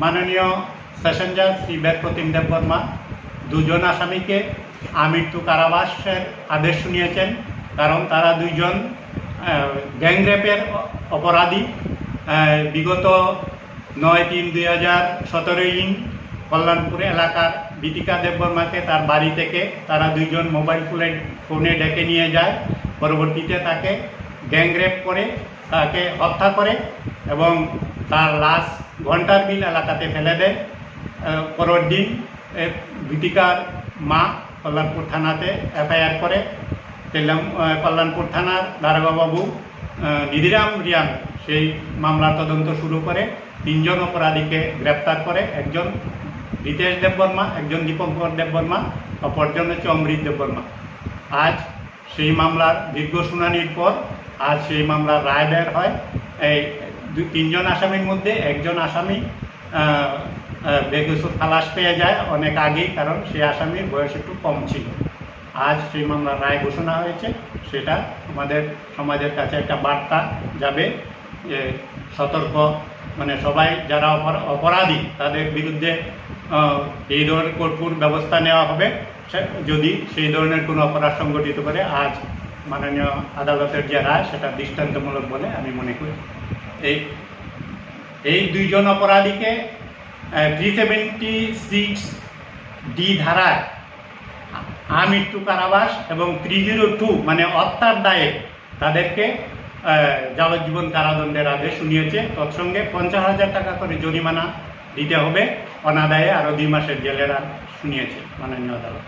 মাননীয় সেশন জাজ শ্রী বেদ প্রতিম দেববর্মা দুজন আসামিকে আমৃত্যু কারাবাসের আদেশ শুনিয়েছেন, কারণ তারা দুইজন গ্যাংরেপের অপরাধী। বিগত 9/3/2017 কল্যাণপুর এলাকার বিতিকা দেববর্মাকে তার বাড়ি থেকে তারা দুইজন মোবাইল ফোনে ডেকে নিয়ে যায়। পরবর্তীতে তাকে গ্যাংরেপ করে তাকে হত্যা করে এবং তার লাশ ঘণ্টার বিল এলাকাতে ফেলে দেয়। পরের দিন বিতিকার মা কল্যাণপুর থানাতে এফআইআর করে। কল্যাণপুর থানার দারোগাবাবু নিধিরাম রিয়ান সেই মামলার তদন্ত শুরু করে 3 জন অপরাধীকে গ্রেপ্তার করে। একজন রিতেশ দেববর্মা, একজন দীপঙ্কর দেববর্মা, অপরজন হচ্ছে অমৃত দেববর্মা। আজ সেই মামলার দীর্ঘ শুনানির পর আজ সেই মামলার রায় বের হয়। এই 3 জন আসামির মধ্যে একজন আসামি বেকসুর খালাস পেয়ে যায় অনেক আগেই, কারণ সেই আসামির বয়স একটু কম ছিল। আজ সেই মামলার রায় ঘোষণা হয়েছে, সেটা আমাদের সমাজের কাছে একটা বার্তা যাবে যে সতর্ক, মানে সবাই যারা অপরাধী তাদের বিরুদ্ধে এই ধরনের কঠোর ব্যবস্থা নেওয়া হবে যদি সেই ধরনের কোনো অপরাধ সংগঠিত করে। আজ মাননীয় আদালতের যে রায় সেটা দৃষ্টান্তমূলক বলে আমি মনে করি। এই 2 জন অপরাধীকে 376D ধারায় আমৃত্যু কারাবাস এবং 302 মানে হত্যার দায়ে তাদেরকে যাবজ্জীবন কারাদণ্ডের আদেশ শুনিয়েছে। তৎসঙ্গে 50,000 টাকা করে জরিমানা দিতে হবে, অনাদায়ে আরও 2 মাসের জেলের শুনিয়েছে মাননীয় আদালত।